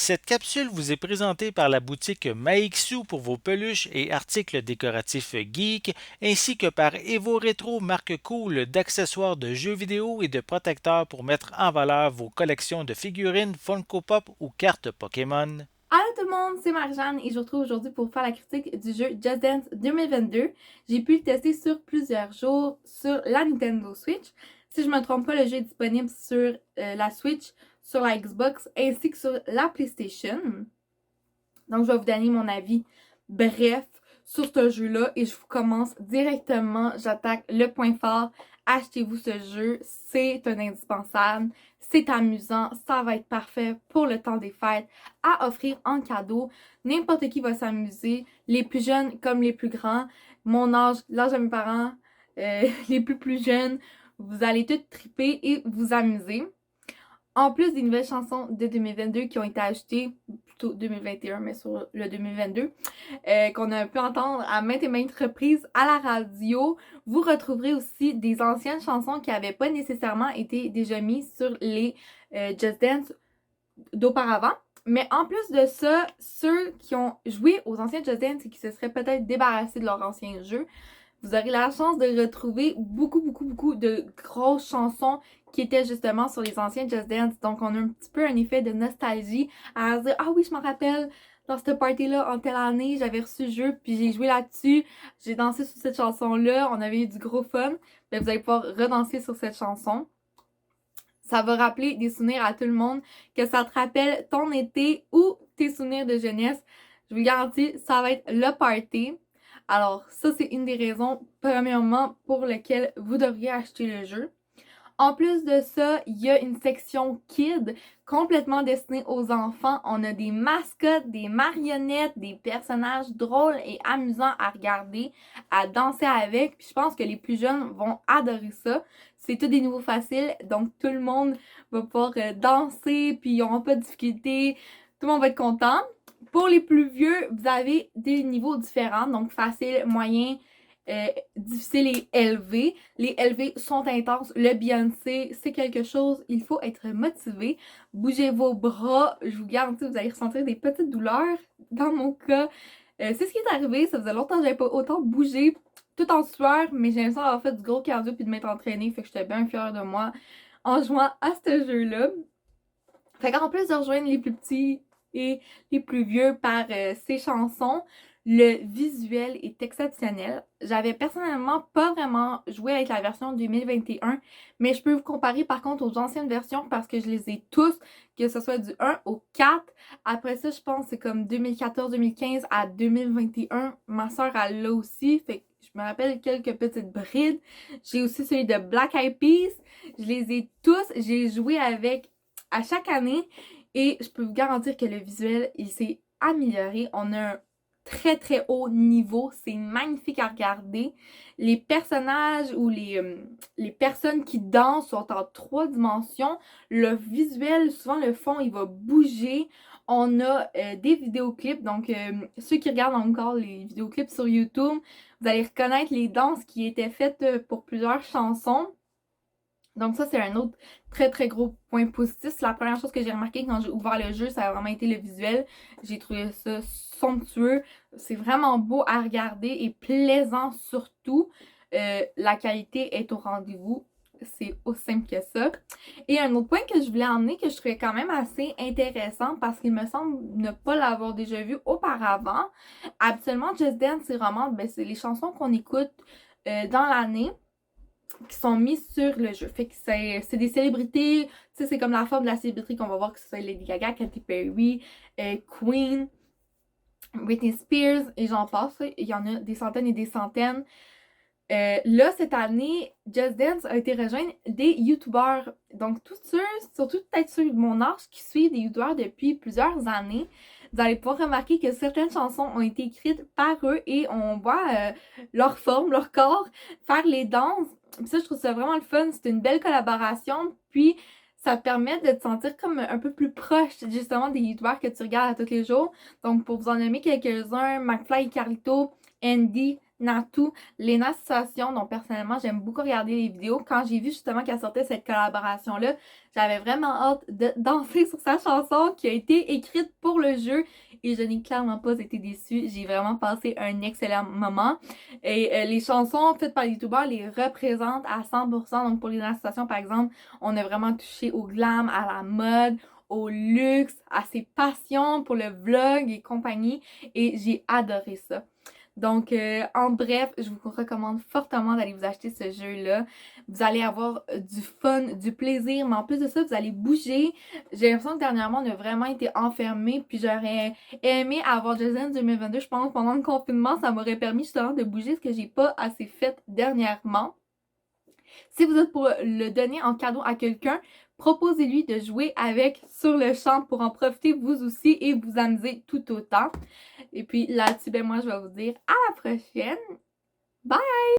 Cette capsule vous est présentée par la boutique Maixu pour vos peluches et articles décoratifs geek, ainsi que par Evo Retro, marque cool d'accessoires de jeux vidéo et de protecteurs pour mettre en valeur vos collections de figurines Funko Pop ou cartes Pokémon. Allô tout le monde, c'est Marjane et je vous retrouve aujourd'hui pour faire la critique du jeu Just Dance 2022. J'ai pu le tester sur plusieurs jours sur la Nintendo Switch. Si je ne me trompe pas, le jeu est disponible sur la Switch, sur la Xbox ainsi que sur la PlayStation. Donc je vais vous donner mon avis bref sur ce jeu-là et je vous commence directement. J'attaque le point fort. Achetez-vous ce jeu, c'est un indispensable, c'est amusant, ça va être parfait pour le temps des fêtes à offrir en cadeau. N'importe qui va s'amuser, les plus jeunes comme les plus grands, mon âge, l'âge de mes parents, les plus jeunes, vous allez tous triper et vous amuser. En plus des nouvelles chansons de 2022 qui ont été ajoutées, plutôt 2021, mais sur le 2022, qu'on a pu entendre à maintes et maintes reprises à la radio, vous retrouverez aussi des anciennes chansons qui n'avaient pas nécessairement été déjà mises sur les Just Dance d'auparavant. Mais en plus de ça, ceux qui ont joué aux anciens Just Dance et qui se seraient peut-être débarrassés de leur ancien jeu, vous aurez la chance de retrouver beaucoup de grosses chansons qui étaient justement sur les anciens Just Dance. Donc, on a un petit peu un effet de nostalgie à se dire « Ah oui, je m'en rappelle, dans cette party-là, en telle année, j'avais reçu le jeu, puis j'ai joué là-dessus, j'ai dansé sur cette chanson-là, on avait eu du gros fun. » Ben, vous allez pouvoir redanser sur cette chanson. Ça va rappeler des souvenirs à tout le monde, que ça te rappelle ton été ou tes souvenirs de jeunesse. Je vous garantis, ça va être le party. Alors, ça, c'est une des raisons, premièrement, pour lesquelles vous devriez acheter le jeu. En plus de ça, il y a une section Kids complètement destinée aux enfants. On a des mascottes, des marionnettes, des personnages drôles et amusants à regarder, à danser avec. Puis je pense que les plus jeunes vont adorer ça. C'est tout des niveaux faciles, donc tout le monde va pouvoir danser, puis ils n'auront pas de difficulté. Tout le monde va être content. Pour les plus vieux, vous avez des niveaux différents, donc facile, moyen, difficile et élevé. Les élevés sont intenses. Le Beyoncé, c'est quelque chose, il faut être motivé. Bougez vos bras, je vous garantis, vous allez ressentir des petites douleurs. Dans mon cas, c'est ce qui est arrivé. Ça faisait longtemps que j'avais pas autant bougé, tout en sueur, mais j'ai l'impression d'avoir fait du gros cardio puis de m'être entraînée, fait que j'étais bien fière de moi en jouant à ce jeu-là. Fait qu'en plus de rejoindre les plus petits et les plus vieux par ces chansons, le visuel est exceptionnel. J'avais personnellement pas vraiment joué avec la version 2021, mais je peux vous comparer par contre aux anciennes versions parce que je les ai tous, que ce soit du 1 au 4. Après ça, je pense que c'est comme 2014-2015 à 2021. Ma soeur, elle l'a aussi, fait que je me rappelle quelques petites brides. J'ai aussi celui de Black Eyed Peas. Je les ai tous. J'ai joué avec à chaque année et je peux vous garantir que le visuel, il s'est amélioré. On a un très haut niveau, c'est magnifique à regarder. Les personnages ou les personnes qui dansent sont en 3 dimensions. Le visuel, souvent le fond, il va bouger. On a des vidéoclips, donc ceux qui regardent encore les vidéoclips sur YouTube, vous allez reconnaître les danses qui étaient faites pour plusieurs chansons. Donc ça, c'est un autre très gros point positif. C'est la première chose que j'ai remarqué quand j'ai ouvert le jeu, ça a vraiment été le visuel. J'ai trouvé ça somptueux. C'est vraiment beau à regarder et plaisant surtout. La qualité est au rendez-vous. C'est aussi simple que ça. Et un autre point que je voulais emmener, que je trouvais quand même assez intéressant parce qu'il me semble ne pas l'avoir déjà vu auparavant. Habituellement, Just Dance, c'est vraiment c'est les chansons qu'on écoute dans l'année qui sont mises sur le jeu. Fait que c'est des célébrités, tu sais, c'est comme la forme de la célébrité qu'on va voir, que ce soit Lady Gaga, Katy Perry, Queen, Britney Spears, et j'en passe. Il y en a des centaines et des centaines. Là, cette année, Just Dance a été rejoindre des YouTubers. Donc, tous ceux, surtout peut-être ceux de mon âge, qui suivent des YouTubers depuis plusieurs années, vous allez pouvoir remarquer que certaines chansons ont été écrites par eux et on voit leur forme, leur corps, faire les danses. Puis ça, je trouve ça vraiment le fun. C'est une belle collaboration. Puis, ça te permet de te sentir comme un peu plus proche, justement, des YouTubers que tu regardes à tous les jours. Donc, pour vous en nommer quelques-uns, McFly et Carlito, Andy, Natu, Lena Situation, dont personnellement j'aime beaucoup regarder les vidéos. Quand j'ai vu justement qu'elle sortait cette collaboration-là, j'avais vraiment hâte de danser sur sa chanson qui a été écrite pour le jeu et je n'ai clairement pas été déçue. J'ai vraiment passé un excellent moment. Et les chansons faites par les youtubeurs les représentent à 100%. Donc pour Lena Situation, par exemple, on a vraiment touché au glam, à la mode, au luxe, à ses passions pour le vlog et compagnie. Et j'ai adoré ça. Donc, en bref, je vous recommande fortement d'aller vous acheter ce jeu-là. Vous allez avoir du fun, du plaisir, mais en plus de ça, vous allez bouger. J'ai l'impression que dernièrement, on a vraiment été enfermés, puis j'aurais aimé avoir Just Dance 2022, je pense, pendant le confinement. Ça m'aurait permis justement de bouger, ce que j'ai pas assez fait dernièrement. Si vous êtes pour le donner en cadeau à quelqu'un, proposez-lui de jouer avec sur le champ pour en profiter vous aussi et vous amuser tout autant. Et puis là-dessus, ben moi, je vais vous dire à la prochaine. Bye!